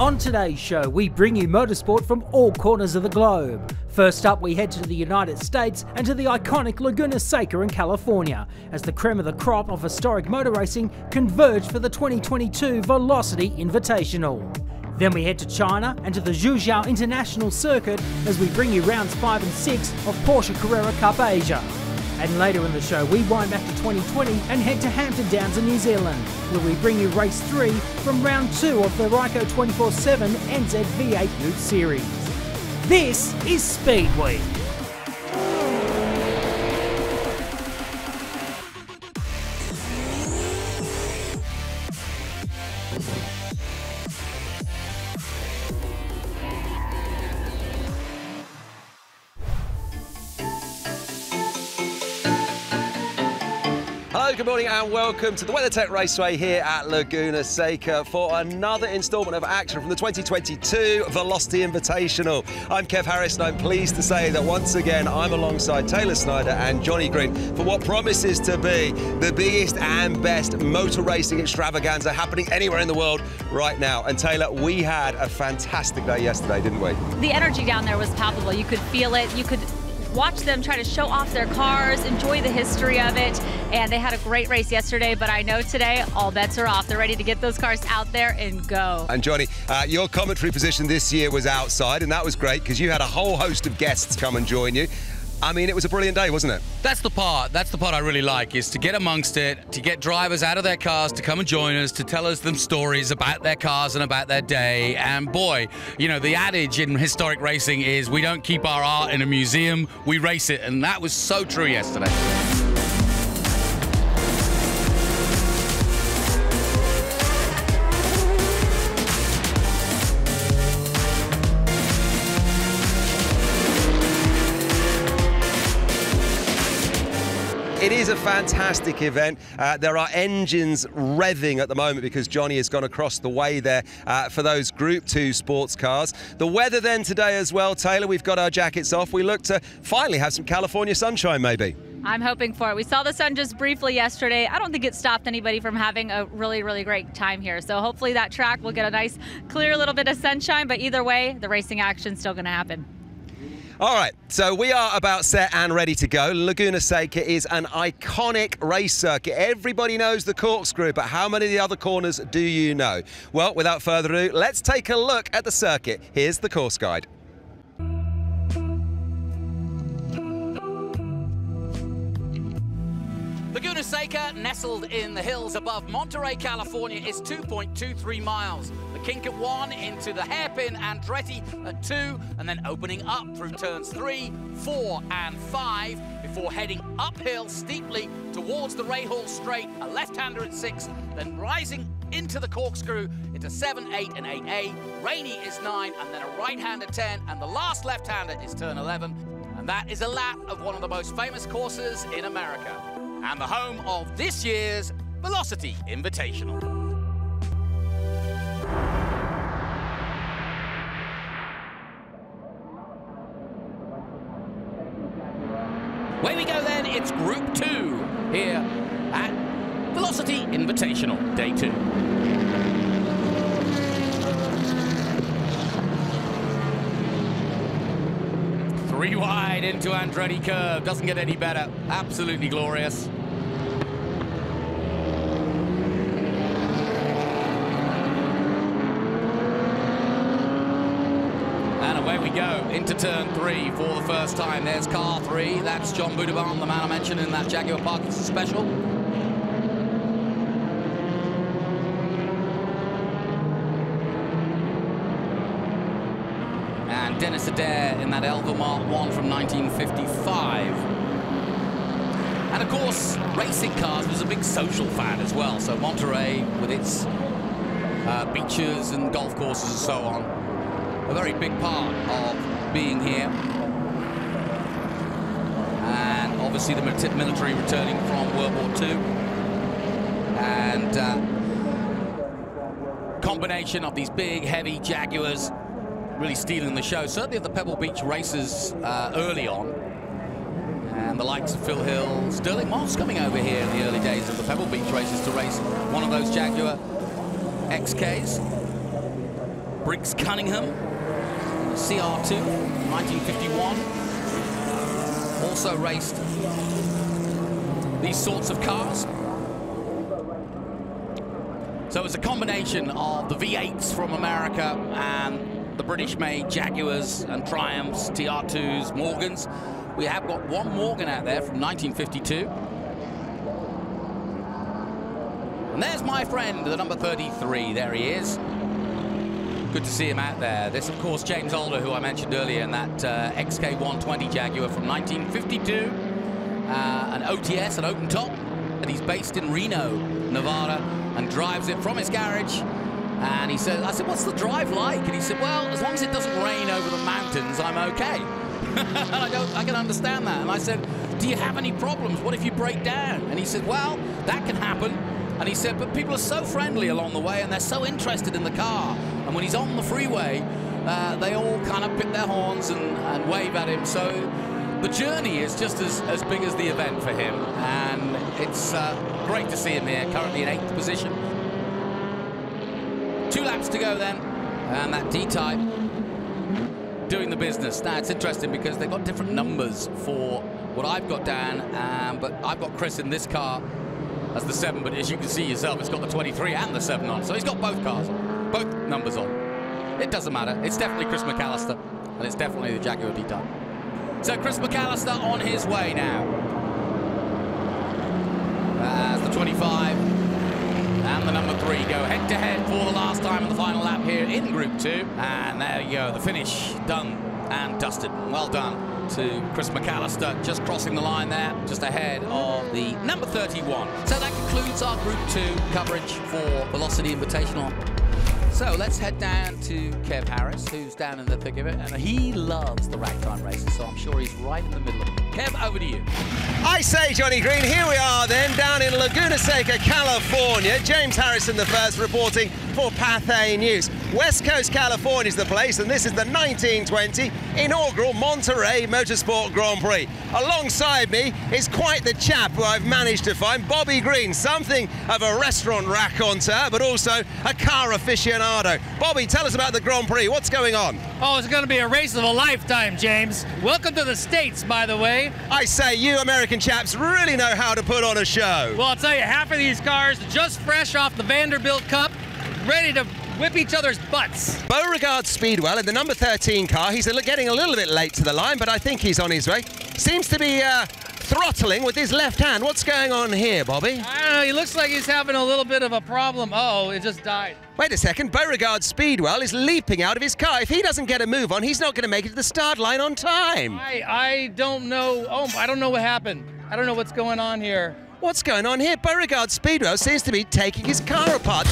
On today's show, we bring you motorsport from all corners of the globe. First up, we head to the United States and to the iconic Laguna Seca in California, as the creme of the crop of historic motor racing converged for the 2022 Velocity Invitational. Then we head to China and to the Zhao International Circuit as we bring you rounds 5 and 6 of Porsche Carrera Cup Asia. And later in the show, we wind back to 2020 and head to Hampton Downs in New Zealand, where we bring you race 3 from round 2 of the Ryco 24/7 NZ V8 Utes Series. This is Speedweek. Hello, good morning and welcome to the WeatherTech Raceway here at Laguna Seca for another instalment of action from the 2022 Velocity Invitational. I'm Kev Harris and I'm pleased to say that once again I'm alongside Taylor Snyder and Johnny Green for what promises to be the biggest and best motor racing extravaganza happening anywhere in the world right now. And Taylor, we had a fantastic day yesterday, didn't we? The energy down there was palpable. You could feel it. You could watch them try to show off their cars, enjoy the history of it, and they had a great race yesterday, but I know today all bets are off. They're ready to get those cars out there and go. And Johnny, your commentary position this year was outside, and that was great because you had a whole host of guests come and join you. I mean, it was a brilliant day, wasn't it? That's the part I really like, is to get amongst it, to get drivers out of their cars to come and join us, to tell us them stories about their cars and about their day. And boy, you know, the adage in historic racing is we don't keep our art in a museum, we race it. And that was so true yesterday. It is a fantastic event. There are engines revving at the moment because Johnny has gone across the way there for those Group 2 sports cars. The weather then today as well, Taylor, we've got our jackets off. We look to finally have some California sunshine maybe. I'm hoping for it. We saw the sun just briefly yesterday. I don't think it stopped anybody from having a really, really great time here. So hopefully that track will get a nice, clear little bit of sunshine. But either way, the racing action's still going to happen. All right, so we are about set and ready to go. Laguna Seca is an iconic race circuit. Everybody knows the corkscrew, but how many of the other corners do you know? Well, without further ado, let's take a look at the circuit. Here's the course guide. Laguna Seca, nestled in the hills above Monterey, California, is 2.23 miles. The kink at 1 into the hairpin Andretti at 2, and then opening up through turns 3, 4 and 5 before heading uphill steeply towards the Rahal Straight, a left-hander at 6, then rising into the corkscrew into 7, 8 and 8A. Rainy is 9, and then a right-hander 10, and the last left-hander is turn 11. And that is a lap of one of the most famous courses in America, and the home of this year's Velocity Invitational. Away we go then, it's Group 2 here at Velocity Invitational, Day 2. Three wide into Andretti curve, doesn't get any better, absolutely glorious. And away we go into turn 3 for the first time. There's car 3, that's John Budaban, the man I mentioned in that Jaguar Parkinson special. And Dennis Adair in that Elva Mark 1 from 1955. And of course, racing cars was a big social fan as well. So Monterey with its beaches and golf courses and so on, a very big part of being here. And obviously the military returning from World War II. And combination of these big, heavy Jaguars really stealing the show, certainly at the Pebble Beach races early on. And the likes of Phil Hill, Sterling Moss coming over here in the early days of the Pebble Beach races to race one of those Jaguar XKs. Briggs Cunningham, CR2, 1951. Also raced these sorts of cars. So it's a combination of the V8s from America and the British-made Jaguars and Triumphs, TR2s, Morgans. We have got one Morgan out there from 1952. And there's my friend, the number 33. There he is. Good to see him out there. This, of course, James Alder, who I mentioned earlier, in that XK120 Jaguar from 1952. An OTS, an open top. And he's based in Reno, Nevada, and drives it from his garage. And he said, I said, what's the drive like? And he said, well, as long as it doesn't rain over the mountains, I'm okay. And I can understand that. And I said, do you have any problems? What if you break down? And he said, well, that can happen. And he said, but people are so friendly along the way and they're so interested in the car. And when he's on the freeway, they all kind of pit their horns and wave at him. So the journey is just as big as the event for him. And it's great to see him here, currently in 8th position. 2 laps to go then, and that D-Type doing the business. Now, it's interesting because they've got different numbers for what I've got down, but I've got Chris in this car as the 7, but as you can see yourself, it's got the 23 and the 7 on, so he's got both cars, both numbers on. It doesn't matter. It's definitely Chris McAllister, and it's definitely the Jaguar D-Type. So Chris McAllister on his way now. As the 25 and the number 3 go head-to-head for the last time in the final lap here in Group 2. And there you go, the finish done and dusted. Well done to Chris McAllister, just crossing the line there, just ahead of the number 31. So that concludes our Group 2 coverage for Velocity Invitational. So let's head down to Kev Harris, who's down in the thick of it, and he loves the ragtime races, so I'm sure he's right in the middle of it. Kev, over to you. I say, Johnny Green, here we are then, down in Laguna Seca, California. James Harrison the first, reporting for Pathé News. West Coast California is the place, and this is the 1920 inaugural Monterey Motorsport Grand Prix. Alongside me is quite the chap who I've managed to find, Bobby Green, something of a restaurant raconteur, but also a car aficionado. Bobby, tell us about the Grand Prix. What's going on? Oh, it's going to be a race of a lifetime, James. Welcome to the States, by the way. I say, you American chaps really know how to put on a show. Well, I'll tell you, half of these cars just fresh off the Vanderbilt Cup, ready to whip each other's butts. Beauregard Speedwell in the number 13 car. He's getting a little bit late to the line, but I think he's on his way. Seems to be throttling with his left hand. What's going on here, Bobby? I don't know. He looks like he's having a little bit of a problem. Uh-oh, it just died. Wait a second. Beauregard Speedwell is leaping out of his car. If he doesn't get a move on, he's not going to make it to the start line on time. I don't know. Oh, I don't know what happened. I don't know what's going on here. What's going on here? Beauregard Speedwell seems to be taking his car apart.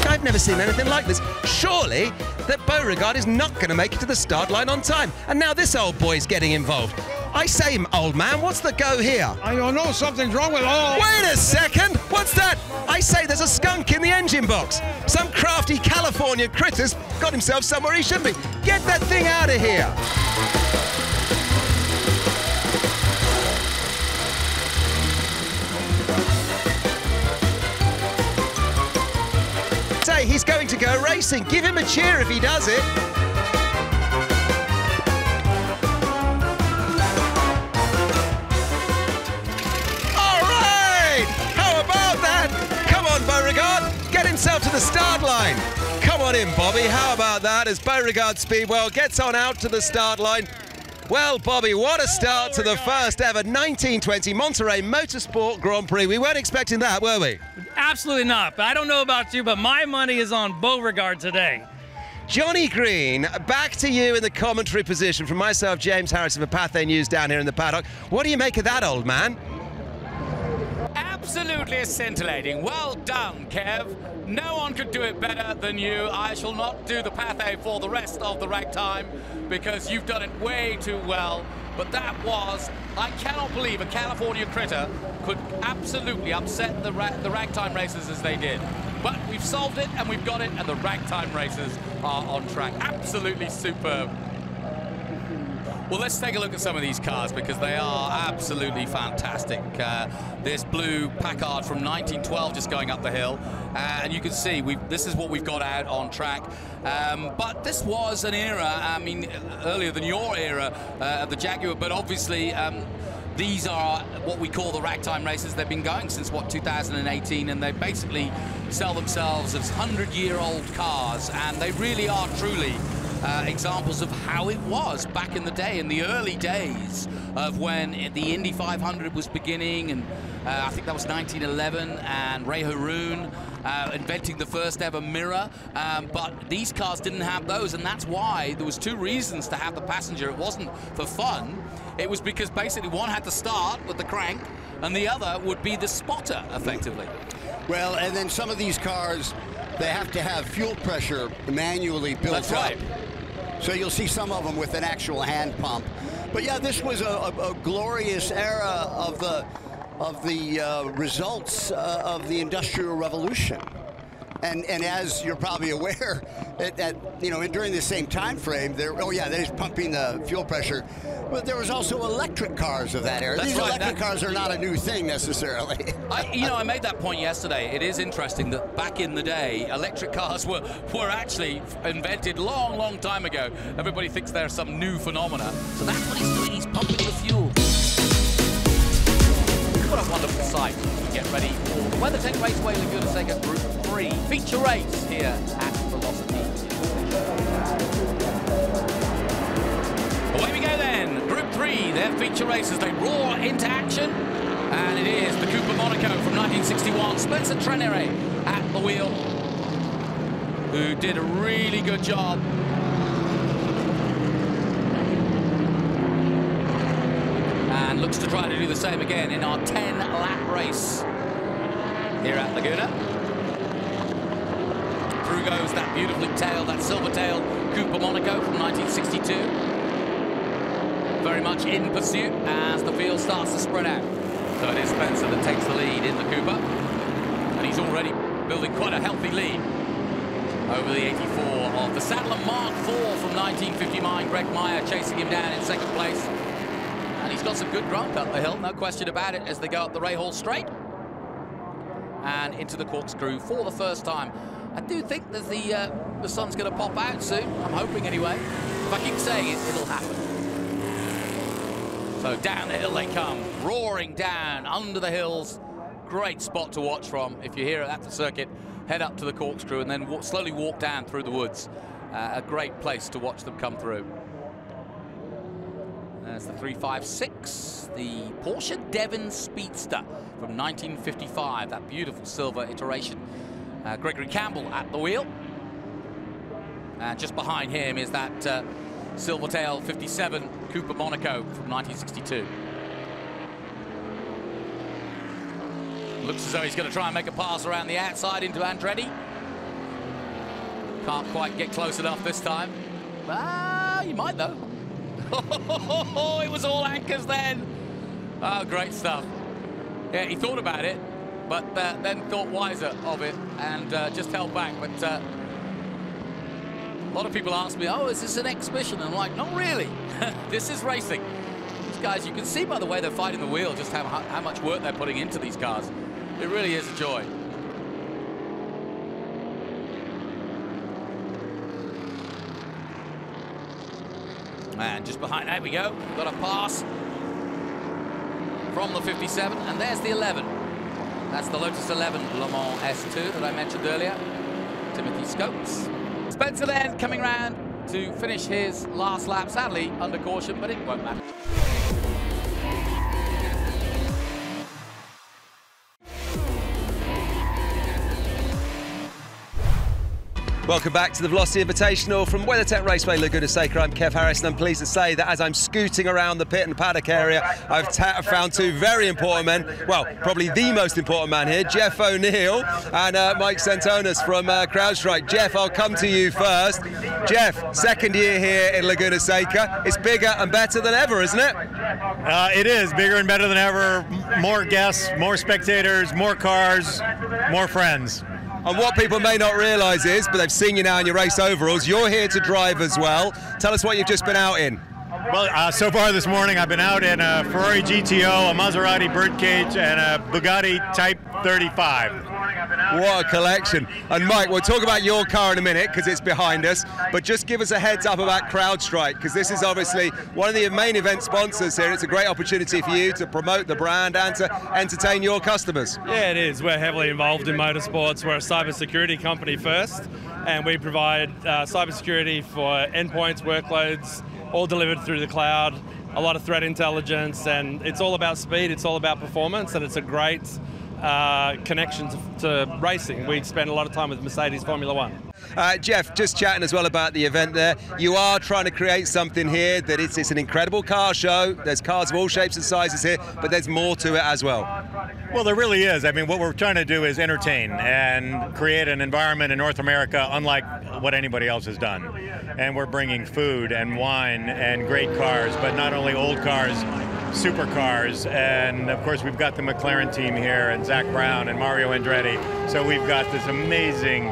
I've never seen anything like this. Surely that Beauregard is not going to make it to the start line on time. And now this old boy's getting involved. I say, old man, what's the go here? I don't know, something's wrong with all. Wait a second, what's that? I say there's a skunk in the engine box. Some crafty California critter's got himself somewhere he shouldn't be. Get that thing out of here. Say, he's going to go racing. Give him a cheer if he does it. Beauregard, get himself to the start line. Come on in, Bobby. How about that as Beauregard Speedwell gets on out to the start line. Well, Bobby, what a start to the first ever 1920 Monterey Motorsport Grand Prix. We weren't expecting that, were we? Absolutely not. I don't know about you, but my money is on Beauregard today. Johnny Green, back to you in the commentary position from myself, James Harrison for Pathé News down here in the paddock. What do you make of that, old man? Absolutely scintillating. Well done, Kev. No one could do it better than you. I shall not do the Pathé for the rest of the ragtime because you've done it way too well. But that was, I cannot believe a California critter could absolutely upset the ragtime races as they did. But we've solved it and we've got it, and the ragtime races are on track. Absolutely superb. Well, let's take a look at some of these cars because they are absolutely fantastic. This blue Packard from 1912 just going up the hill, and you can see this is what we've got out on track. But this was an era, I mean, earlier than your era of the Jaguar, but obviously these are what we call the ragtime races. They've been going since, what, 2018, and they basically sell themselves as 100-year-old cars, and they really are truly examples of how it was back in the day, in the early days of when the Indy 500 was beginning, and I think that was 1911, and Ray Haroon inventing the first ever mirror, but these cars didn't have those, and that's why there was two reasons to have the passenger. It wasn't for fun, it was because basically one had to start with the crank, and the other would be the spotter, effectively. Well, and then some of these cars, they have to have fuel pressure manually built That's up. right. So you'll see some of them with an actual hand pump. But yeah, this was a glorious era of the results of the Industrial Revolution. And as you're probably aware, during the same time frame, they're just pumping the fuel pressure. But there was also electric cars of that era. These electric cars are not a new thing necessarily. I made that point yesterday. It is interesting that back in the day, electric cars were actually invented long time ago. Everybody thinks they're some new phenomena. So that's what he's doing. He's pumping the fuel. What a wonderful sight. We get ready for the WeatherTech Raceway Laguna Seca Group 3 feature race here at Velocity. Away we go then. Group 3, their feature races. They roar into action. And it is the Cooper Monaco from 1961. Spencer Trenere at the wheel, who did a really good job. And looks to try to do the same again in our 10-lap race here at Laguna. Through goes that beautifully tailed, that silver-tailed Cooper Monaco from 1962. Very much in pursuit as the field starts to spread out. So it is Spencer that takes the lead in the Cooper. And he's already building quite a healthy lead over the 84 of the Sadler Mark IV from 1959. Greg Meyer chasing him down in second place. And he's got some good grunt up the hill, no question about it, as they go up the Rahal Straight and into the corkscrew for the first time. I do think that the sun's going to pop out soon. I'm hoping anyway. If I keep saying it, it'll happen. So down the hill they come, roaring down under the hills. Great spot to watch from. If you're here at the circuit, head up to the corkscrew and then slowly walk down through the woods. A great place to watch them come through. There's the 356, the Porsche Devon Speedster from 1955, that beautiful silver iteration. Gregory Campbell at the wheel. And just behind him is that Silvertail 57 Cooper Monaco from 1962. Looks as though he's going to try and make a pass around the outside into Andretti. Can't quite get close enough this time. Ah, you might though. It was all anchors then. Oh, great stuff. Yeah, he thought about it, but then thought wiser of it and just held back. But a lot of people ask me, oh, is this an exhibition? And I'm like, not really. This is racing. These guys, you can see by the way they're fighting the wheel just how much work they're putting into these cars. It really is a joy. And just behind, there we go. We've got a pass from the 57, and there's the 11. That's the Lotus 11 Le Mans S2 that I mentioned earlier. Timothy Scopes. Spencer then coming round to finish his last lap, sadly under caution, but it won't matter. Welcome back to the Velocity Invitational from WeatherTech Raceway Laguna Seca. I'm Kev Harris, and I'm pleased to say that as I'm scooting around the pit and paddock area, I've found two very important men. Well, probably the most important man here, Jeff O'Neill and Mike Santonis from CrowdStrike. Jeff, I'll come to you first. Jeff, second year here in Laguna Seca. It's bigger and better than ever, isn't it? It is bigger and better than ever. More guests, more spectators, more cars, more friends. And what people may not realise is, but they've seen you now in your race overalls, you're here to drive as well. Tell us what you've just been out in. Well, so far this morning I've been out in a Ferrari GTO, a Maserati Birdcage, and a Bugatti Type 35. What a collection. And Mike, we'll talk about your car in a minute because it's behind us, but just give us a heads up about CrowdStrike, because this is obviously one of the main event sponsors here. It's a great opportunity for you to promote the brand and to entertain your customers. Yeah, it is. We're heavily involved in motorsports. We're a cybersecurity company first, and we provide cybersecurity for endpoints, workloads, all delivered through the cloud, a lot of threat intelligence, and it's all about speed, it's all about performance, and it's a great connection to racing. We spend a lot of time with Mercedes Formula One. Jeff, just chatting as well about the event there. You are trying to create something here that it's an incredible car show. There's cars of all shapes and sizes here, but there's more to it as well. Well, there really is. I mean, what we're trying to do is entertain and create an environment in North America unlike what anybody else has done. And we're bringing food and wine and great cars, but not only old cars, supercars, and of course we've got the McLaren team here and Zach Brown and Mario Andretti. So we've got this amazing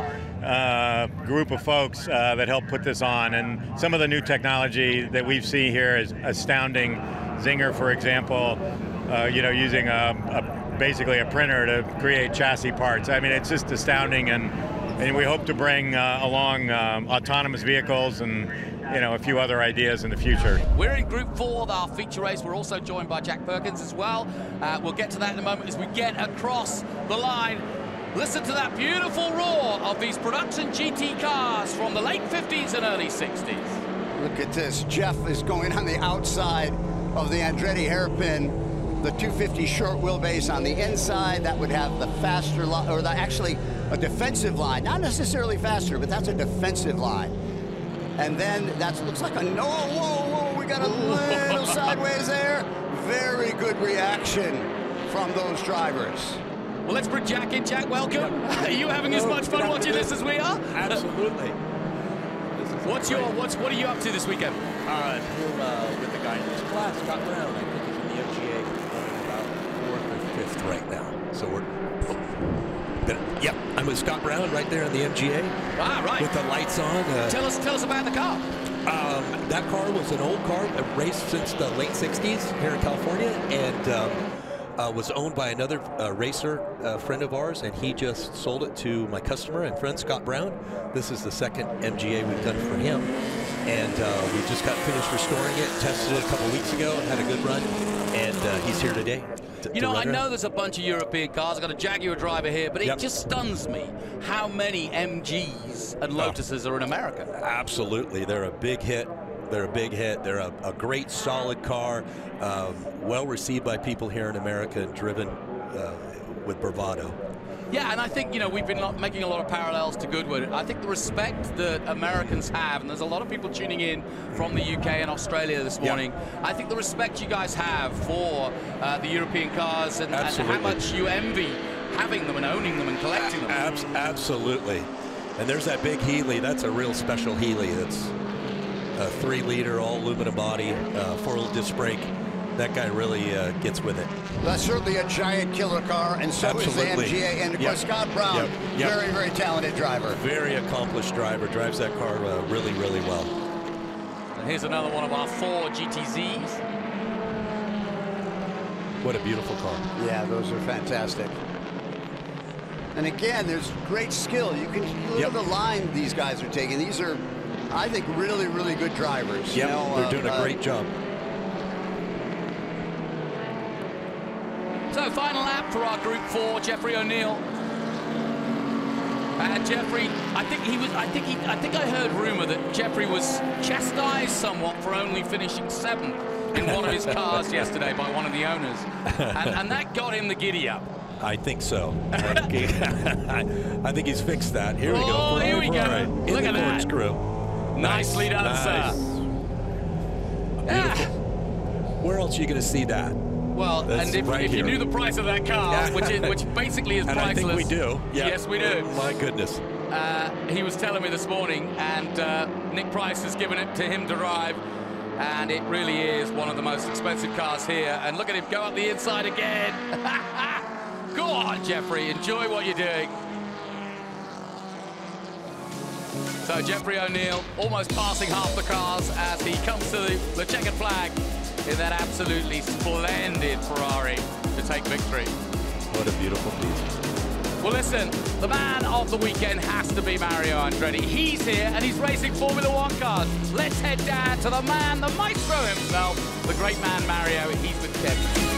group of folks that help put this on, and some of the new technology that we've seen here is astounding. Zinger, for example, using basically a printer to create chassis parts. I mean, it's just astounding, and we hope to bring along autonomous vehicles and a few other ideas in the future. We're in Group 4 of our feature race. We're also joined by Jack Perkins as well. We'll get to that in a moment as we get across the line. Listen to that beautiful roar of these production GT cars from the late 50s and early 60s. Look at this. Jeff is going on the outside of the Andretti hairpin. The 250 short wheelbase on the inside. That would have the faster line, or actually a defensive line. Not necessarily faster, but that's a defensive line. And then that looks like a no. Whoa, we got a little sideways there. Very good reaction from those drivers. Well, let's bring Jack in. Jack, welcome. Are you having as much fun watching this as we are? Absolutely. What are you up to this weekend? Here with the guy in this class, Scott Brown. I think he's in the MGA about 4th or 5th right now. So yep, I'm with Scott Brown right there in the MGA. Ah, right. With the lights on. Tell us about the car. That car was an old car, raced since the late 60s here in California, and was owned by another racer friend of ours, and he just sold it to my customer and friend, Scott Brown. This is the second MGA we've done for him, and we just got finished restoring it, tested it a couple weeks ago, and had a good run, and he's here today. I know there's a bunch of European cars. I've got a Jaguar driver here, but it just stuns me how many MGs and Lotuses are in America. Absolutely. They're a big hit. They're a big hit. They're a great, solid car, well received by people here in America and driven with bravado. Yeah, and I think, we've been making a lot of parallels to Goodwood. I think the respect that Americans have, and there's a lot of people tuning in from the UK and Australia this morning, I think the respect you guys have for the European cars and how much you envy having them and owning them and collecting them. Absolutely. And there's that big Healy. That's a real special Healy. That's a 3-liter all aluminum body, 4-wheel disc brake. That guy really gets with it. That's certainly a giant killer car, and so is the MGA. And of course, Scott Brown, very, very talented driver. Very accomplished driver, drives that car really, really well. And here's another one of our 4 GTZs. What a beautiful car. Yeah, those are fantastic. And again, there's great skill. You can look at the line these guys are taking. These are, I think, really, really good drivers. Yeah, they're doing a great job. So final lap for our Group 4, Jeffrey O'Neill. Jeffrey, I think I heard rumor that Jeffrey was chastised somewhat for only finishing 7th in one of his cars yesterday by one of the owners, and that got him the giddy up. I think so. I think he's fixed that. Here we go. Here we go. Right. Look at that. Screw. Nicely done, sir. Where else are you going to see that? Well, and if you knew the price of that car, which basically is priceless. I think we do. Yeah. Yes, we do. My goodness. He was telling me this morning, and Nick Price has given it to him to drive, and it really is one of the most expensive cars here. And look at him go up the inside again. Go on, Jeffrey. Enjoy what you're doing. So Jeffrey O'Neill almost passing half the cars as he comes to the checkered flag in that absolutely splendid Ferrari to take victory. What a beautiful piece. Well, listen, the man of the weekend has to be Mario Andretti. He's here and he's racing Formula One cars. Let's head down to the man, the maestro himself, the great man Mario. He's with Kevin.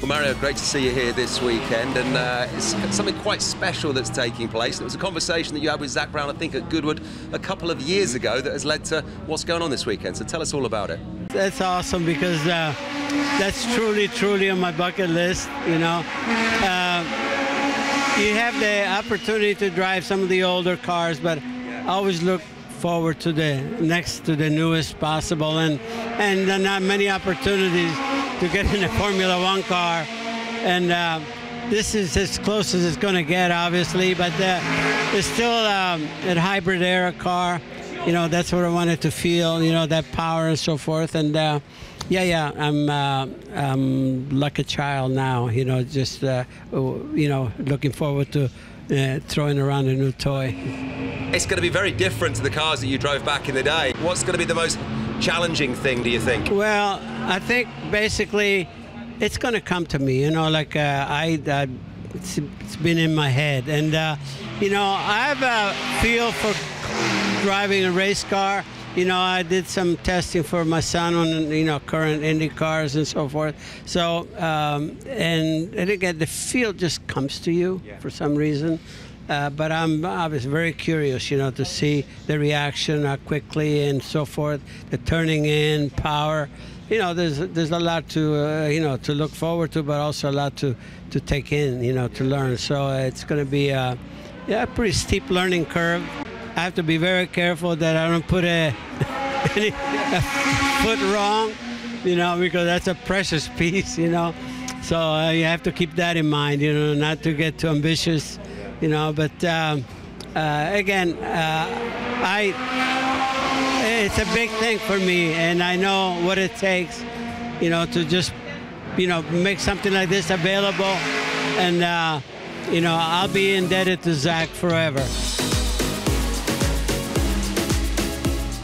Mario, great to see you here this weekend, and it's something quite special that's taking place. And it was a conversation that you had with Zach Brown, I think, at Goodwood a couple of years ago that has led to what's going on this weekend. So tell us all about it. That's awesome because that's truly on my bucket list, you know. You have the opportunity to drive some of the older cars, but I always look forward to the next to the newest possible, and not many opportunities to get in a Formula One car, and this is as close as it's going to get, obviously, but it's still a hybrid era car. You know, that's what I wanted to feel, you know, that power and so forth, and yeah, I'm like a child now, you know, just you know, looking forward to throwing around a new toy. It's going to be very different to the cars that you drove back in the day. What's going to be the most challenging thing, do you think? Well, I think basically it's going to come to me, you know, like it's been in my head, and you know, I have a feel for driving a race car. You know, I did some testing for my son on, you know, current Indy cars and so forth. So, and again, the feel just comes to you for some reason. But I was very curious, you know, to see the reaction quickly and so forth, the turning in, power. You know, there's a lot to, you know, to look forward to, but also a lot to take in, you know, to learn. So it's going to be a pretty steep learning curve. I have to be very careful that I don't put a foot wrong, you know, because that's a precious piece, you know. So you have to keep that in mind, you know, not to get too ambitious. You know, but again, it's a big thing for me, and I know what it takes, you know, to just, you know, make something like this available, and you know, I'll be indebted to Zach forever.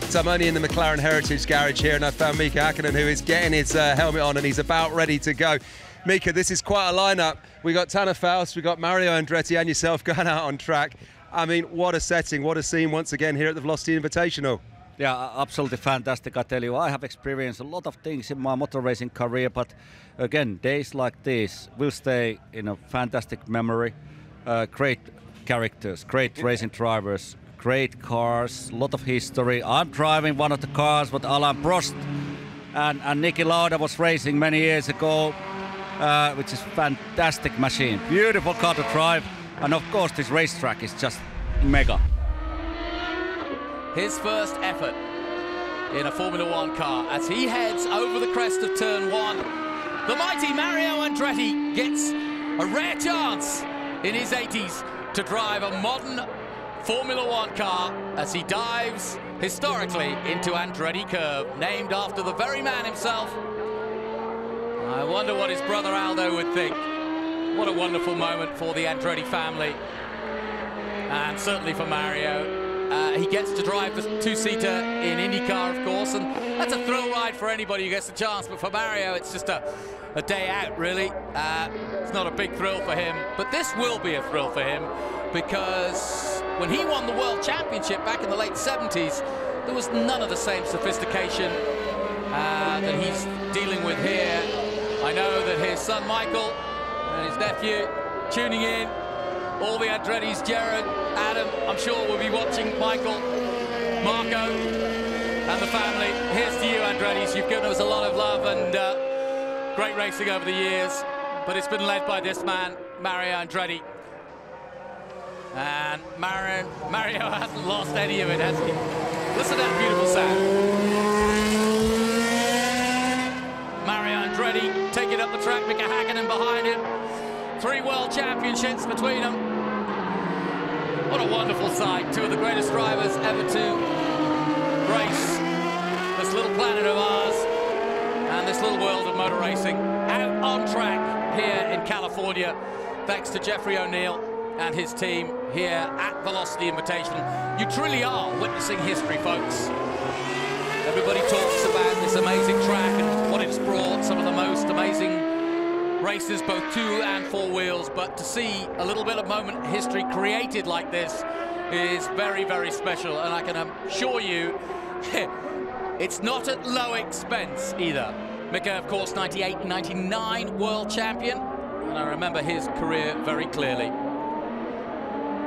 So I'm only in the McLaren Heritage Garage here, and I found Mika Hakkinen, who is getting his helmet on, and he's about ready to go. Mika, this is quite a lineup. We got Tanner Faust, we got Mario Andretti, and yourself going out on track. I mean, what a setting, what a scene once again here at the Velocity Invitational. Yeah, absolutely fantastic. I tell you, I have experienced a lot of things in my motor racing career, but again, days like this will stay in a fantastic memory. Great characters, great racing drivers, great cars, a lot of history. I'm driving one of the cars what Alain Prost and Niki Lauda was racing many years ago. Which is fantastic machine, beautiful car to drive, and of course this racetrack is just mega. His first effort in a Formula One car as he heads over the crest of turn 1. The mighty Mario Andretti gets a rare chance in his 80s to drive a modern Formula One car as he dives historically into Andretti Curve, named after the very man himself. I wonder what his brother Aldo would think. What a wonderful moment for the Andretti family. And certainly for Mario. He gets to drive the two-seater in IndyCar, of course, and that's a thrill ride for anybody who gets the chance. But for Mario, it's just a day out, really. It's not a big thrill for him, but this will be a thrill for him, because when he won the World Championship back in the late 70s, there was none of the same sophistication that he's dealing with here. I know that his son Michael and his nephew tuning in, all the Andretti's, Jared, Adam, I'm sure will be watching. Michael, Marco, and the family. Here's to you, Andretti's. You've given us a lot of love and great racing over the years, but it's been led by this man, Mario Andretti. And Mario hasn't lost any of it, has he? Listen to that beautiful sound. Mario Andretti taking up the track, Mika Hakkinen behind him. 3 world championships between them. What a wonderful sight. 2 of the greatest drivers ever to grace this little planet of ours and this little world of motor racing. Out on track here in California thanks to Jeffrey O'Neill and his team here at Velocity Invitational. You truly are witnessing history, folks. Everybody talks about this amazing track and what it's brought, some of the most amazing races, both 2 and 4 wheels, but to see a little bit of moment history created like this is very, very special, and I can assure you it's not at low expense either. Mika, of course, 98, 99 world champion, and I remember his career very clearly.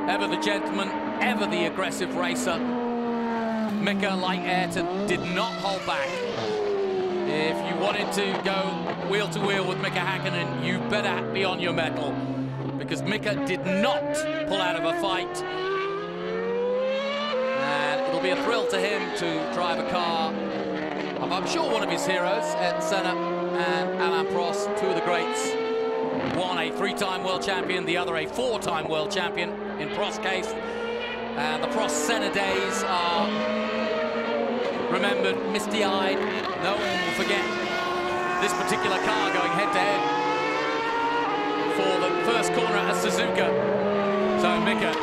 Ever the gentleman, ever the aggressive racer. Mika, like Ayrton, did not hold back. If you wanted to go wheel to wheel with Mika Häkkinen, you better be on your mettle, because Mika did not pull out of a fight. And it'll be a thrill to him to drive a car of, I'm sure, one of his heroes, Ayrton Senna and Alain Prost, 2 of the greats. One a 3-time world champion, the other a 4-time world champion in Prost's case. And the Prost-Senna days are remembered, misty-eyed. No one will forget this particular car going head-to-head for the first corner at Suzuka. So Mika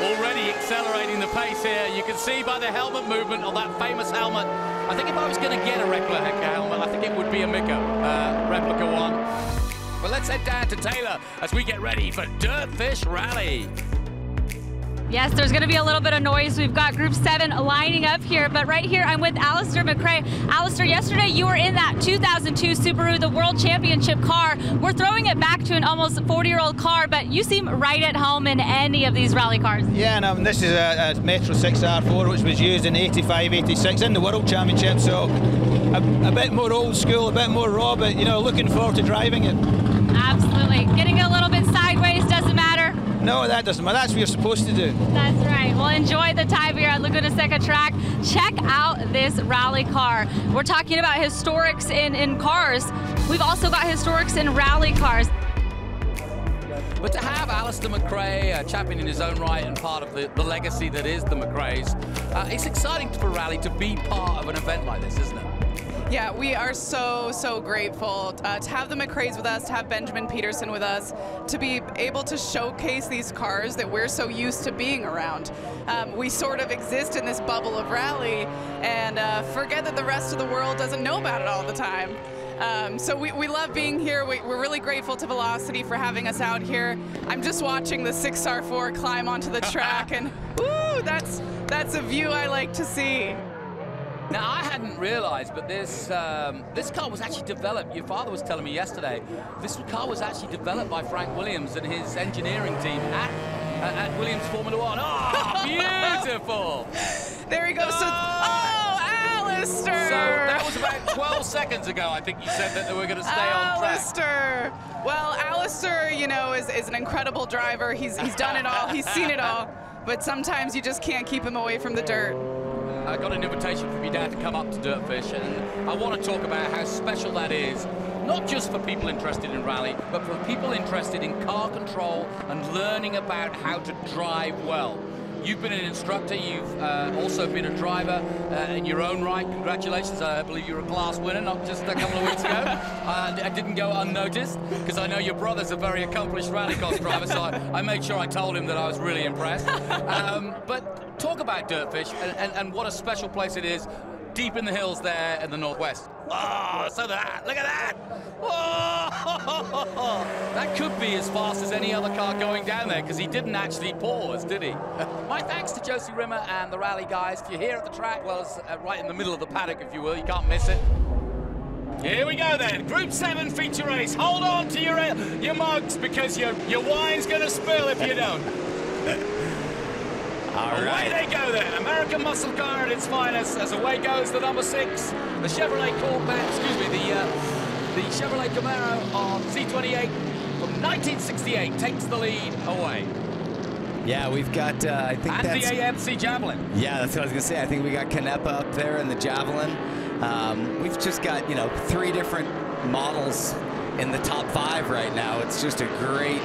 already accelerating the pace here. You can see by the helmet movement of that famous helmet. I think if I was going to get a replica helmet, I think it would be a Mika replica one. But let's head down to Taylor as we get ready for Dirtfish Rally. Yes, there's going to be a little bit of noise. We've got Group 7 lining up here, but right here I'm with Alistair McRae. Alistair, yesterday you were in that 2002 Subaru, the World Championship car. We're throwing it back to an almost 40-year-old car, but you seem right at home in any of these rally cars. Yeah, and this is a Metro 6R4, which was used in 85, 86 in the World Championship, so a bit more old school, a bit more raw, but, you know, looking forward to driving it. Absolutely. Getting a little bit sideways doesn't matter. No, that doesn't matter. That's what you're supposed to do. That's right. Well, enjoy the time here at Laguna Seca track. Check out this rally car. We're talking about historics in cars. We've also got historics in rally cars. But to have Alistair McRae, a champion in his own right and part of the legacy that is the McRaes, it's exciting for rally to be part of an event like this, isn't it? Yeah, we are so grateful to have the McRaes with us, to have Benjamin Peterson with us, to be able to showcase these cars that we're so used to being around. We sort of exist in this bubble of rally and forget that the rest of the world doesn't know about it all the time. So we love being here. We're really grateful to Velocity for having us out here. I'm just watching the 6R4 climb onto the track, and ooh, that's a view I like to see. Now, I hadn't realized, but this car was actually developed. Your father was telling me yesterday, this car was actually developed by Frank Williams and his engineering team at Williams Formula One. Oh, beautiful! There he goes. Alistair! So that was about 12 seconds ago, I think you said that they were going to stay on track. Alistair! Well, Alistair, you know, is an incredible driver. He's done it all. He's seen it all. But sometimes you just can't keep him away from the dirt. I got an invitation from your dad to come up to Dirtfish, and I want to talk about how special that is, not just for people interested in rally, but for people interested in car control and learning about how to drive well. You've been an instructor, you've also been a driver in your own right. Congratulations, I believe you were a class winner not just a couple of weeks ago. I didn't go unnoticed, because I know your brother's a very accomplished rallycross driver, so I made sure I told him that I was really impressed. But talk about Dirtfish and what a special place it is, deep in the hills there in the northwest. Oh, so that, look at that! Whoa! That could be as fast as any other car going down there, because he didn't actually pause, did he? My thanks to Josie Rimmer and the rally guys. If you're here at the track, well, it's right in the middle of the paddock, if you will. You can't miss it. Here we go then, Group 7 feature race. Hold on to your mugs, because your wine's going to spill if you don't. Away they go then, American muscle car at its finest, as away goes the number 6, the Chevrolet Corvette, the Chevrolet Camaro on C28 from 1968 takes the lead away. Yeah, we've got, I think and that's... the AMC Javelin. Yeah, that's what I was going to say. I think we got Canepa up there in the Javelin. We've just got, you know, 3 different models in the top 5 right now. It's just a great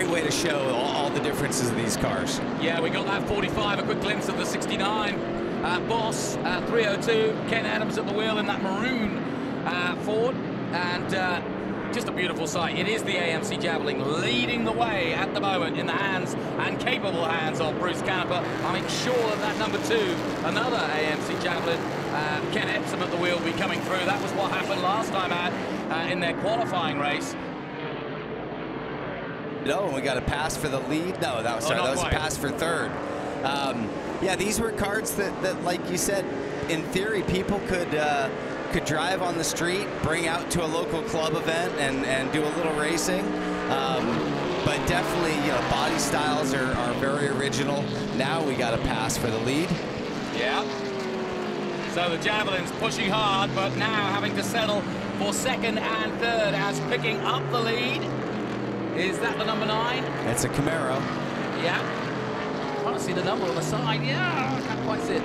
way to show all the differences of these cars. Yeah, we got that 45, a quick glimpse of the 69. Boss, 302, Ken Adams at the wheel in that maroon Ford. And Just a beautiful sight. It is the AMC Javelin leading the way at the moment in the hands and capable hands of Bruce Canepa. I'm sure that number 2, another AMC Javelin, Ken Epsom at the wheel, will be coming through. That was what happened last time out in their qualifying race. No, we got a pass for the lead. No, that was a pass for third. Yeah, these were cards that, like you said, in theory, people could drive on the street, bring out to a local club event, and do a little racing. But definitely, you know, body styles are very original. Now we got a pass for the lead. Yeah. So the Javelin's pushing hard, but now having to settle for second and third as picking up the lead. Is that the number 9? It's a Camaro. Yeah. Trying to see the number on the side. Yeah, I can't quite see it.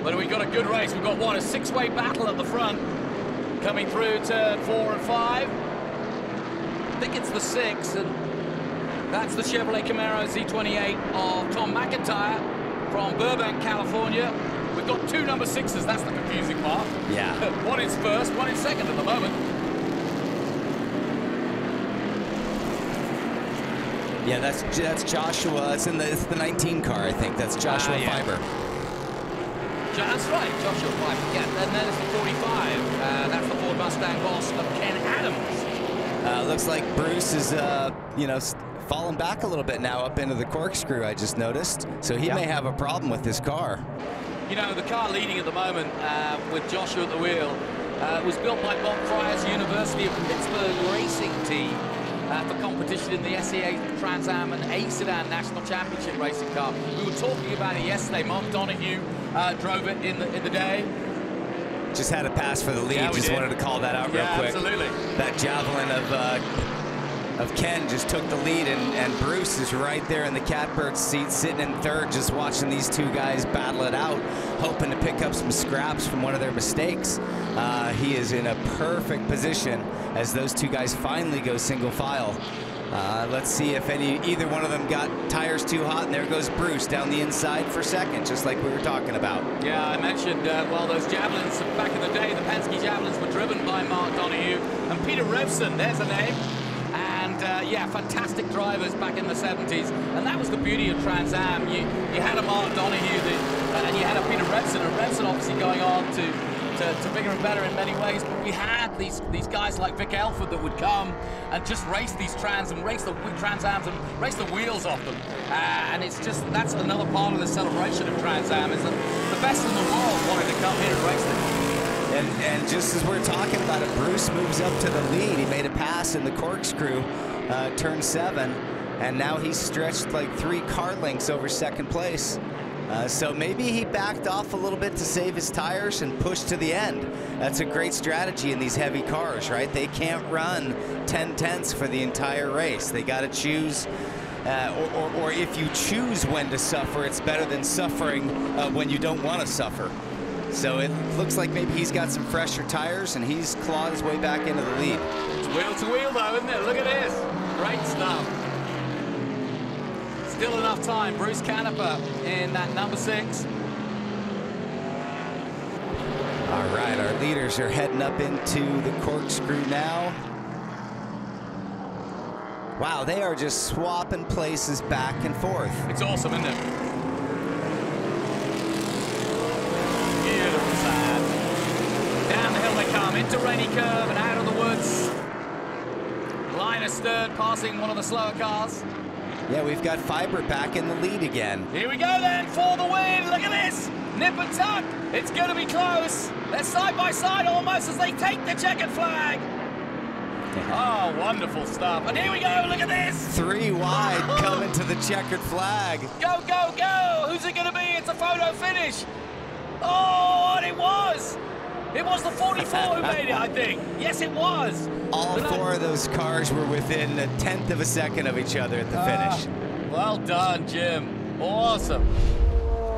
But we've got a good race. We've got, what, a 6-way battle at the front. Coming through turn 4 and 5. I think it's the 6, and that's the Chevrolet Camaro Z28 of Tom McIntyre from Burbank, California. We've got 2 number 6s. That's the confusing part. Yeah. One is first, one is second at the moment. Yeah, that's Joshua. It's the 19 car, I think. That's Joshua Fiber. That's right, Joshua Fiber. Yeah, and then it's the 45. That's the Ford Mustang boss of Ken Adams. Looks like Bruce is, you know, falling back a little bit now up into the corkscrew, I just noticed. So he may have a problem with this car. You know, the car leading at the moment with Joshua at the wheel was built by Bob Fryer's University of Pittsburgh racing team for competition in the SEA Trans Am and A-Sedan National Championship racing car. We were talking about it yesterday. Mark Donoghue drove it in the day. Just had a pass for the lead. Yeah, just wanted to call that out real quick. Absolutely. That Javelin of Ken just took the lead, and Bruce is right there in the catbird seat, sitting in third, just watching these 2 guys battle it out, hoping to pick up some scraps from one of their mistakes. He is in a perfect position as those 2 guys finally go single file. Let's see if either one of them got tires too hot, and there goes Bruce down the inside for second, just like we were talking about. Yeah, I mentioned, well, those Javelins back in the day, the Penske Javelins were driven by Mark Donoghue and Peter Revson, there's a name. And yeah, fantastic drivers back in the 70s, and that was the beauty of Trans Am. You had a Mark Donoghue and you had a Peter Revson, and Revson obviously going on to bigger and better in many ways, but we had these guys like Vic Elford that would come and just race these Trans and race the Trans Ams and race the wheels off them. And it's just, that's another part of the celebration of Trans Am, is that the best in the world wanted to come here and race them. And just as we're talking about it, Bruce moves up to the lead. He made a pass in the corkscrew, turn 7, and now he's stretched like 3 car lengths over second place. So maybe he backed off a little bit to save his tires and pushed to the end. That's a great strategy in these heavy cars, right? They can't run 10 tenths for the entire race. They got to choose, or if you choose when to suffer, it's better than suffering when you don't want to suffer. So it looks like maybe he's got some fresher tires and he's clawed his way back into the lead. It's wheel to wheel though, isn't it? Look at this. Great stuff. Still enough time. Bruce Canepa in that number 6. All right, our leaders are heading up into the corkscrew now. Wow, they are just swapping places back and forth. It's awesome, isn't it? Beautiful side. Down the hill they come, into Rainy Curve and out of the woods. Linus third, passing one of the slower cars. Yeah, we've got Fiber back in the lead again. Here we go then for the win. Look at this. Nip and tuck. It's going to be close. They're side by side almost as they take the checkered flag. Oh, wonderful stuff. And here we go. Look at this. 3 wide coming to the checkered flag. Go, go, go. Who's it going to be? It's a photo finish. Oh, and it was. It was the 44 who made it, I think. Yes, it was. All 4 of those cars were within 1/10 of a second of each other at the finish. Well done, Jim. Awesome.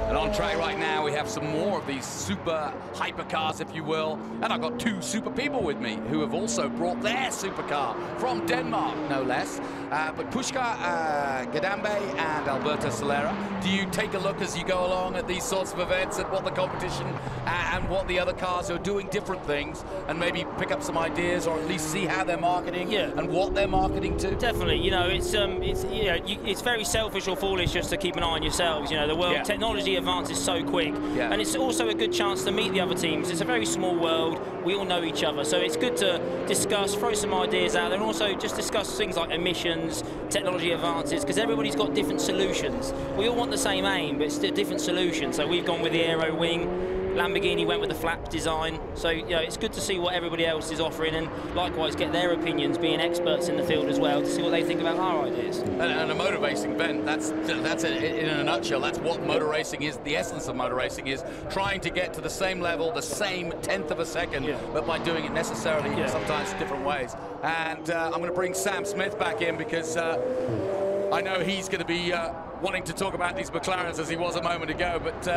And on track right now, we have some more of these super hypercars, if you will. And I've got two super people with me who have also brought their supercar from Denmark, no less. But Pushkar Gadambe and Alberto Solera, do you take a look as you go along at these sorts of events at what the competition and what the other cars are doing different things, and maybe pick up some ideas or at least see how they're marketing and what they're marketing to? Definitely. You know, it's very selfish or foolish just to keep an eye on yourselves. You know, the world technology advances so quick, and it's also a good chance to meet the other teams. It's a very small world. We all know each other, so it's good to discuss, throw some ideas out there, and also just discuss things like emissions, technology advances, because everybody's got different solutions. We all want the same aim, but it's a different solution. So we've gone with the aero wing. Lamborghini went with the flap design. So, you know, it's good to see what everybody else is offering, and likewise get their opinions, being experts in the field as well, to see what they think about our ideas. And a motor racing event, that's it, in a nutshell. That's what motor racing is. The essence of motor racing is trying to get to the same level, the same tenth of a second, but by doing it necessarily sometimes different ways. And I'm going to bring Sam Smith back in, because I know he's going to be wanting to talk about these McLarens as he was a moment ago, but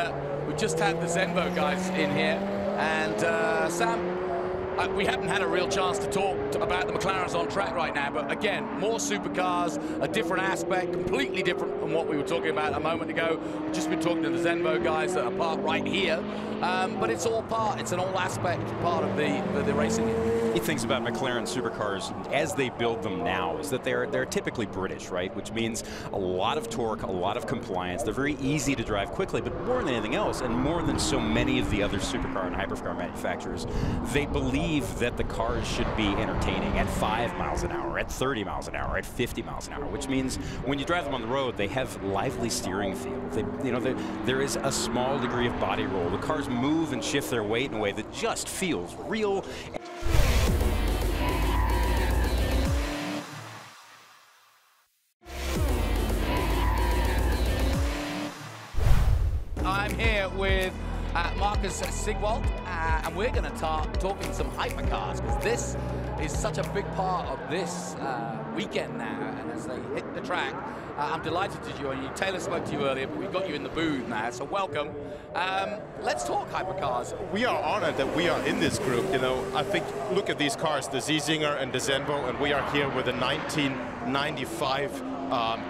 we just had the Zenvo guys in here, and Sam, we haven't had a real chance to talk about the McLarens on track right now, but again, more supercars, a different aspect, completely different from what we were talking about a moment ago. We've just been talking to the Zenvo guys that are part right here, but it's all part, it's an all aspect part of the racing. The things about McLaren supercars as they build them now is that they're typically British, right? Which means a lot of torque, a lot of compliance. They're very easy to drive quickly, but more than anything else, and more than so many of the other supercar and hypercar manufacturers, they believe that the cars should be entertaining at 5 miles an hour, at 30 miles an hour, at 50 miles an hour, which means when you drive them on the road, they have lively steering feel. There is a small degree of body roll. The cars move and shift their weight in a way that just feels real. I'm here with Marcus Sigwald, and we're going to start talking some hypercars, because this is such a big part of this weekend now, and as they hit the track, I'm delighted to join you. Taylor spoke to you earlier, but we've got you in the booth now, so welcome. Let's talk hypercars. We are honored that we are in this group. You know, I think, look at these cars, the Z-Zinger and the Zenvo, and we are here with a 1995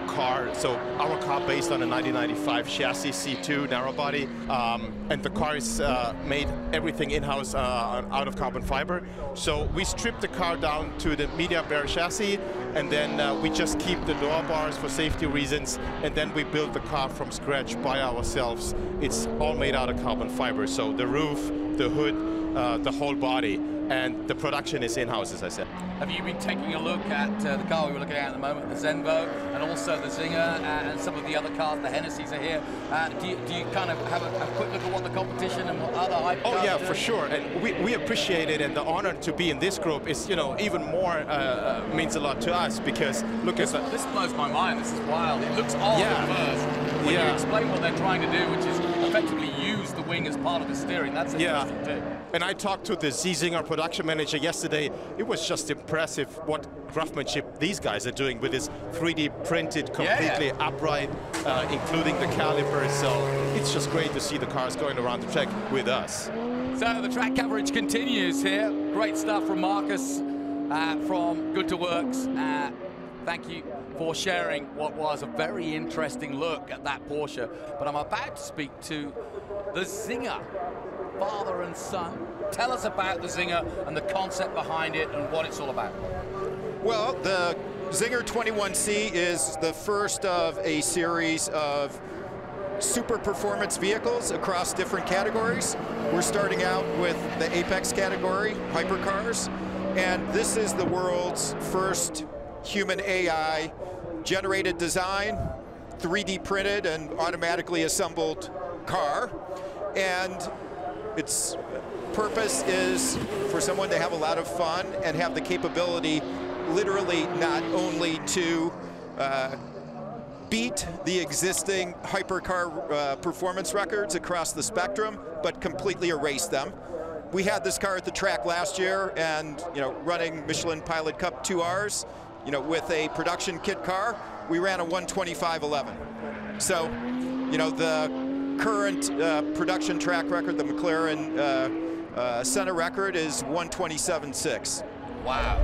car. So our car based on a 1995 chassis C2 narrow body, and the car is made everything in-house out of carbon fiber. So we stripped the car down to the medium bare chassis, and then we just keep the door bars for safety reasons, and then we build the car from scratch by ourselves. It's all made out of carbon fiber, so the roof, the hood, the whole body, and the production is in-house, as I said. Have you been taking a look at the car we were looking at the moment, the Zenvo, and also the Zinger, and some of the other cars, the Hennessy's are here? Do you kind of have a quick look at what the competition and what other hypercars Oh yeah, are for doing? sure, and we appreciate it, and the honor to be in this group is, you know, even more means a lot to us, because look at this blows my mind. This is wild. It looks odd at first. When you explain what they're trying to do, which is effectively use the wing as part of the steering, that's interesting too. And I talked to the Z-Zinger production manager yesterday. It was just impressive what craftsmanship these guys are doing with this 3D printed, completely upright, including the calipers. So it's just great to see the cars going around the track with us. So the track coverage continues here. Great stuff from Marcus from Good to Works. Thank you for sharing what was a very interesting look at that Porsche. But I'm about to speak to the Zinger, father and son. Tell us about the Zinger and the concept behind it and what it's all about. Well, the Zinger 21C is the first of a series of super performance vehicles across different categories. We're starting out with the Apex category, hypercars, and this is the world's first human AI generated design, 3D printed and automatically assembled car. And its purpose is for someone to have a lot of fun and have the capability literally not only to beat the existing hypercar performance records across the spectrum, but completely erase them. We had this car at the track last year, and running Michelin Pilot Cup 2Rs, with a production kit car, we ran a 125.11. So, the current production track record, the McLaren center record, is 1:27.6. Wow.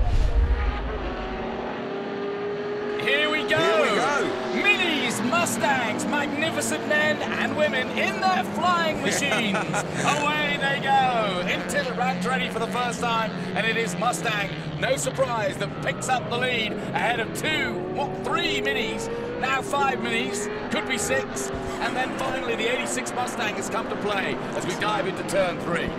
Here we go. Here we go. Minis, Mustangs, magnificent men and women in their flying machines. Away they go into the Andretti for the first time, and it is Mustang, no surprise, that picks up the lead ahead of three Minis, now 5 Minis, could be 6, and then finally the 86 Mustang has come to play as we dive into turn 3.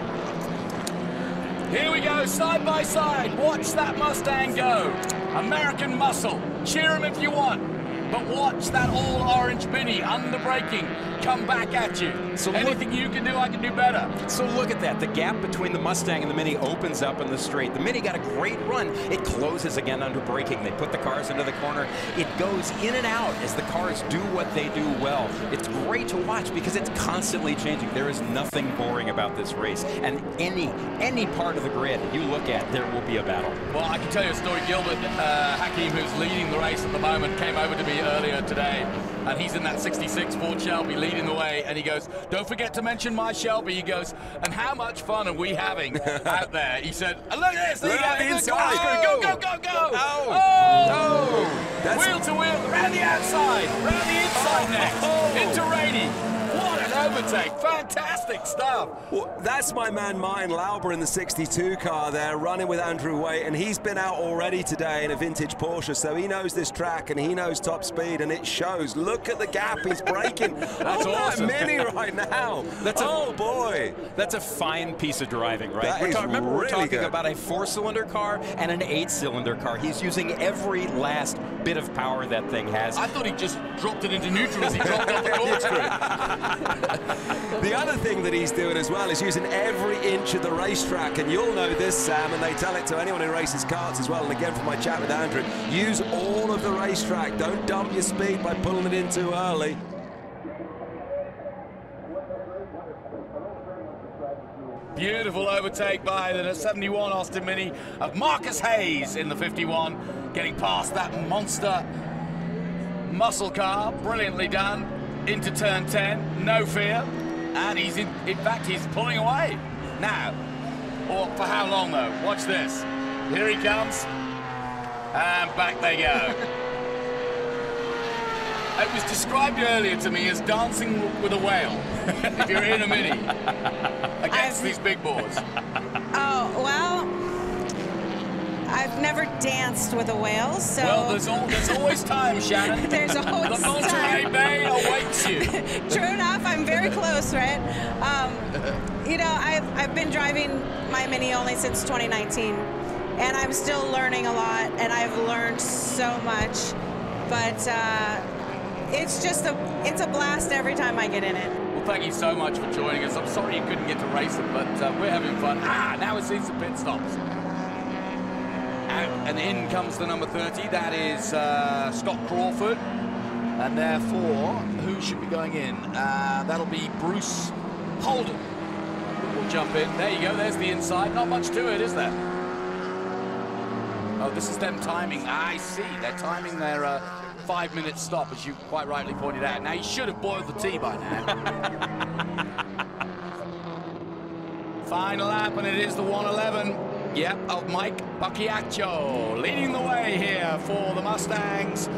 Here we go, side by side. Watch that Mustang go. American muscle. Cheer him if you want. But watch that all-orange Mini under braking come back at you. So anything you can do, I can do better. So look at that. The gap between the Mustang and the Mini opens up in the straight. The Mini got a great run. It closes again under braking. They put the cars into the corner. It goes in and out as the cars do what they do well. It's great to watch because it's constantly changing. There is nothing boring about this race. And any part of the grid you look at, there will be a battle. Well, I can tell you a story. Gilbert Hakim, who's leading the race at the moment, came over to me earlier today, and he's in that 66 Ford Shelby leading the way, and he goes, don't forget to mention my Shelby. He goes, and how much fun are we having out there? He said, look at this, look at the inside. Go, go, go, go. Oh. Wheel to wheel, around the outside, around the inside next, into Rainey. What an overtake, fantastic stuff. Well, that's my man Martin Lauber in the 62 car there, running with Andrew Waite, and he's been out already today in a vintage Porsche, so he knows this track and he knows top speed, and it shows. Look at the gap he's braking. That's awesome. That Mini right now. Boy. That's a fine piece of driving, right? Remember, we're talking good. about a 4-cylinder car and an 8-cylinder car. He's using every last bit of power that thing has. I thought he just dropped it into neutral as he dropped off the corkscrew. The other thing that he's doing as well is using every inch of the racetrack, and you'll know this, Sam, and they tell it to anyone who races karts as well. And again, from my chat with Andrew, use all of the racetrack. Don't dump your speed by pulling it in too early. Beautiful overtake by the 71 Austin Mini of Marcus Hayes in the 51, getting past that monster muscle car. Brilliantly done. Into turn 10, no fear, and he's in fact he's pulling away now. Or for how long though? Watch this. Here he comes, and back they go. It was described earlier to me as dancing with a whale. If you're in a Mini against these big boards. Oh well, I've never danced with a whale, so... Well, there's always time, Shannon. There's always the Monterey time. Bay awaits you. True enough, I'm very close, right? You know, I've been driving my Mini only since 2019, and I'm still learning a lot, and I've learned so much, but it's just it's a blast every time I get in it. Well, thank you so much for joining us. I'm sorry you couldn't get to race it, but we're having fun. Now we see some pit stops. Out and in comes the number 30. That is Scott Crawford. And therefore, who should be going in? That'll be Bruce Holden. We'll jump in. There you go. There's the inside. Not much to it, is there? Oh, this is them timing. I see. They're timing their 5-minute stop, as you quite rightly pointed out. Now, you should have boiled the tea by now. Final lap, and it is the 1:11. Yep, of Mike Bacchiaccio leading the way here for the Mustangs.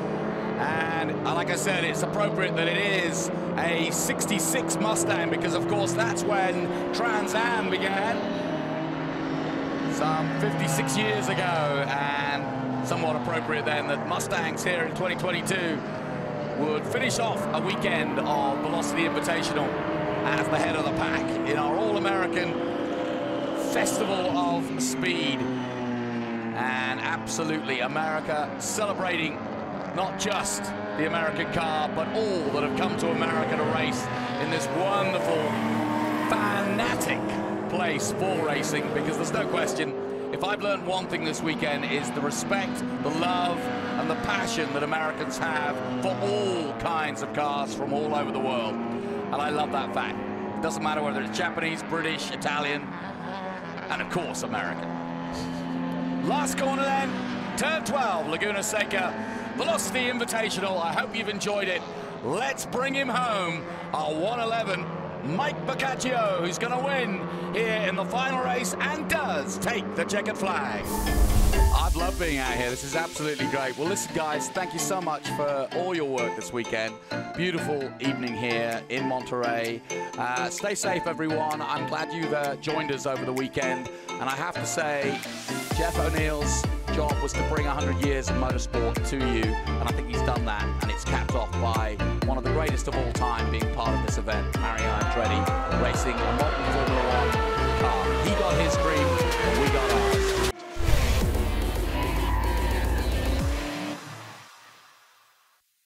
And like I said, it's appropriate that it is a 66 Mustang because, of course, that's when Trans Am began some 56 years ago. And somewhat appropriate then that Mustangs here in 2022 would finish off a weekend of Velocity Invitational as the head of the pack in our All-American Festival of Speed. And absolutely America celebrating not just the American car, but all that have come to America to race in this wonderful, fanatic place for racing, because there's no question, if I've learned one thing this weekend, is the respect, the love, and the passion that Americans have for all kinds of cars from all over the world. And I love that fact. It doesn't matter whether it's Japanese, British, Italian, and of course, American. Last corner then, turn 12, Laguna Seca, Velocity Invitational. I hope you've enjoyed it. let's bring him home. Our 111, Mike Boccaccio, who's going to win here in the final race and does take the checkered flag. I've loved being out here. This is absolutely great. Well, listen, guys, thank you so much for all your work this weekend. Beautiful evening here in Monterey. Stay safe, everyone. I'm glad you've joined us over the weekend. And I have to say, Jeff O'Neill's job was to bring 100 years of motorsport to you, and I think he's done that, and it's capped off by one of the greatest of all time being part of this event, Mario Andretti, racing a modern Formula 1 car. He got his dream